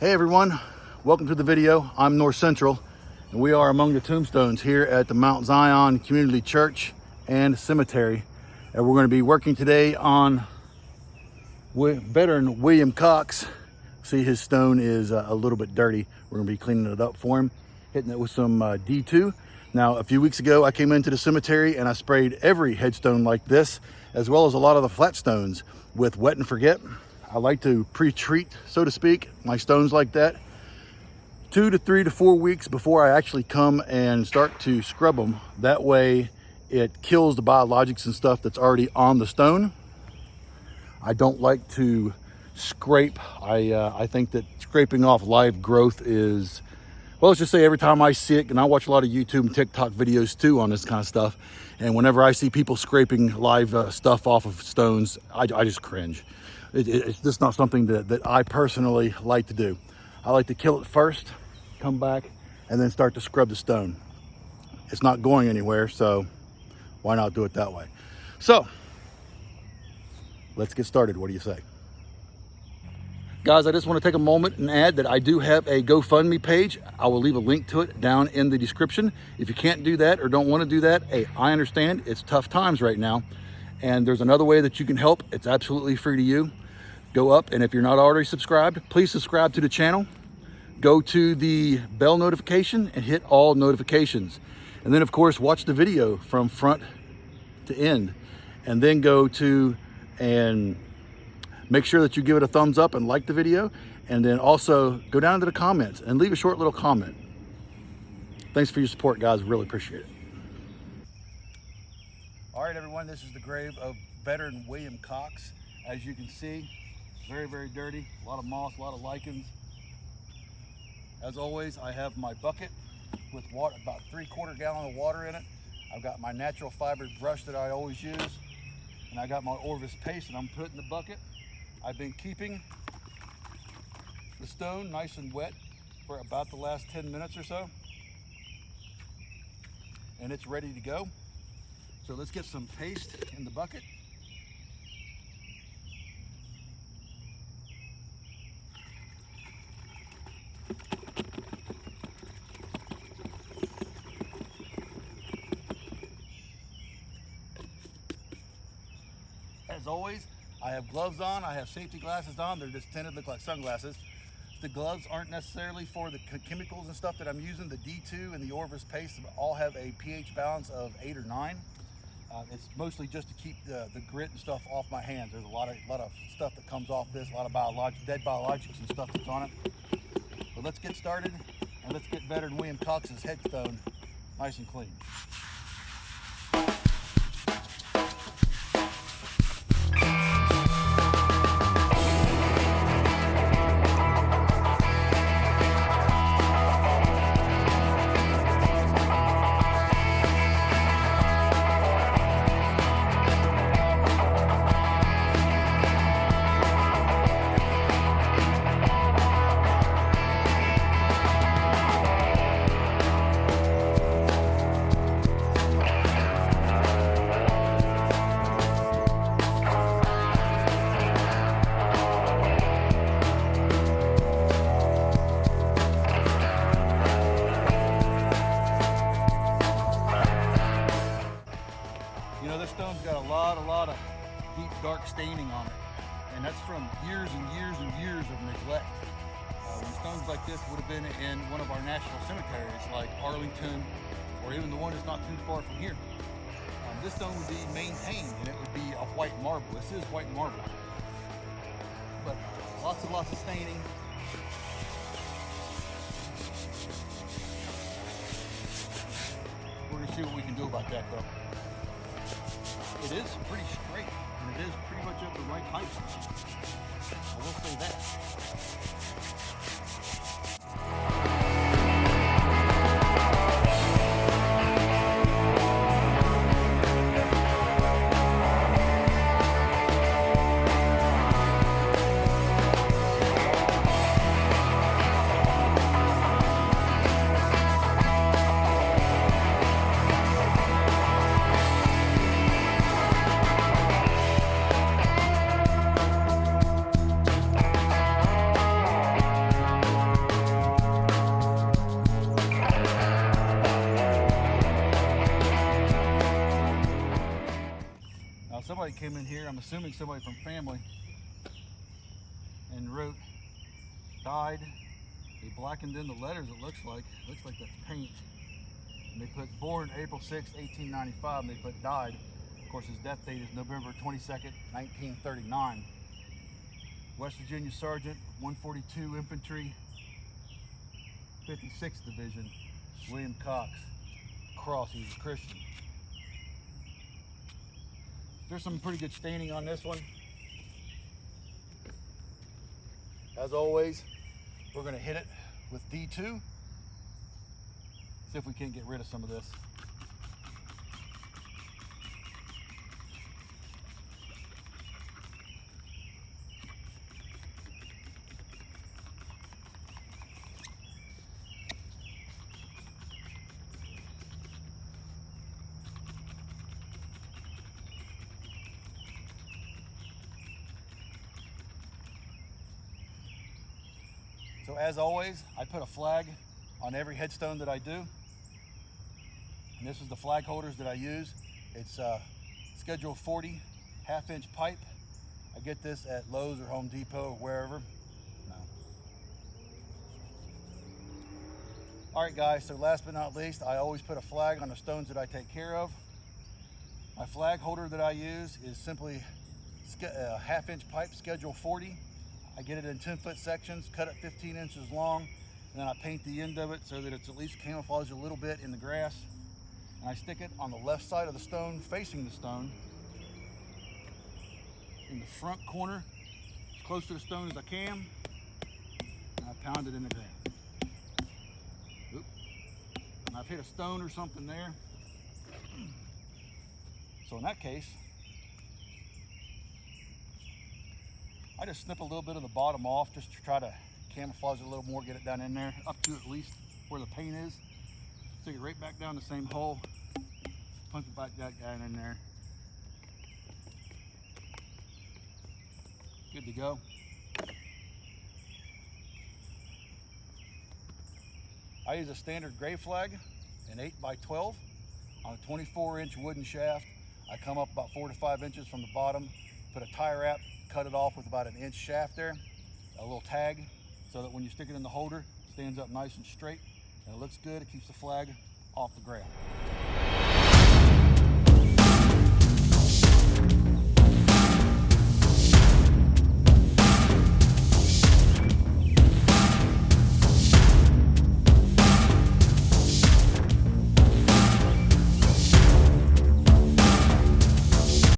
Hey everyone, welcome to the video. I'm North Central, and we are among the tombstones here at the Mount Zion Community Church and Cemetery. And we're going to be working today on Veteran William Cox. See, his stone is a little bit dirty. We're going to be cleaning it up for him, hitting it with some D2. Now, a few weeks ago, I came into the cemetery and I sprayed every headstone like this, as well as a lot of the flat stones with Wet and Forget. I like to pre-treat, so to speak, my stones like that 2 to 3 to 4 weeks before I actually come and start to scrub them. That way it kills the biologics and stuff that's already on the stone. I don't like to scrape. I think that scraping off live growth is, well, let's just say every time I see it, and I watch a lot of YouTube and TikTok videos too on this kind of stuff, and whenever I see people scraping live stuff off of stones, I just cringe. It's just not something that I personally like to do. I like to kill it first, come back, and then start to scrub the stone. It's not going anywhere, so why not do it that way? So, let's get started. What do you say? Guys, I just want to take a moment and add that I do have a GoFundMe page. I will leave a link to it down in the description. If you can't do that or don't want to do that, hey, I understand. It's tough times right now. And there's another way that you can help. It's absolutely free to you. Go up, and if you're not already subscribed, please subscribe to the channel. Go to the bell notification and hit all notifications. And then, of course, watch the video from front to end. And then go to and make sure that you give it a thumbs up and like the video. And then also go down to the comments and leave a short little comment. Thanks for your support, guys. Really appreciate it. All right, everyone, this is the grave of Veteran William Cox. As you can see, very, very dirty, a lot of moss, a lot of lichens. As always, I have my bucket with water, about 3/4 gallon of water in it. I've got my natural fiber brush that I always use, and I got my Orvis paste that I'm putting in the bucket. I've been keeping the stone nice and wet for about the last 10 minutes or so, and it's ready to go. So let's get some paste in the bucket. As always, I have gloves on, I have safety glasses on. They're just tinted, look like sunglasses. The gloves aren't necessarily for the chemicals and stuff that I'm using. The D2 and the Orvis paste all have a pH balance of 8 or 9. It's mostly just to keep the grit and stuff off my hands. There's a lot of stuff that comes off this, a lot of dead biologics and stuff that's on it. But let's get started, and let's get Veteran William Cox's headstone nice and clean. This stone's got a lot of deep dark staining on it, and that's from years and years and years of neglect. When stones like this would have been in one of our national cemeteries like Arlington, or even the one that's not too far from here, this stone would be maintained and it would be a white marble. This is white marble, but lots of staining. We're gonna see what we can do about that though. It is pretty straight, and it is pretty much of the right height. I will say that. came in here, I'm assuming somebody from family, and wrote, died. They blackened in the letters, it looks like. It looks like that's paint. And they put born April 6, 1895, and they put died. Of course, his death date is November 22nd, 1939. West Virginia Sergeant, 142 Infantry, 56th Division, William Cox. Cross, he was a Christian. There's some pretty good staining on this one. As always, we're going to hit it with D2. See if we can't get rid of some of this. So as always, I put a flag on every headstone that I do. And this is the flag holders that I use. It's Schedule 40 half-inch pipe. I get this at Lowe's or Home Depot or wherever. No. All right, guys, so last but not least, I always put a flag on the stones that I take care of. My flag holder that I use is simply a half-inch pipe, Schedule 40. I get it in 10-foot sections, cut it 15 inches long, and then I paint the end of it so that it's at least camouflaged a little bit in the grass. And I stick it on the left side of the stone, facing the stone, in the front corner, as close to the stone as I can, and I pound it in the ground. Oop. And I've hit a stone or something there. So in that case, I just snip a little bit of the bottom off just to try to camouflage it a little more, get it down in there, up to at least where the paint is. Stick it right back down the same hole, punch it back down in there. Good to go. I use a standard gray flag, an 8x12 on a 24-inch wooden shaft. I come up about 4 to 5 inches from the bottom, put a tie wrap, cut it off with about an inch shaft there, a little tag, so that when you stick it in the holder, it stands up nice and straight, and it looks good. It keeps the flag off the ground.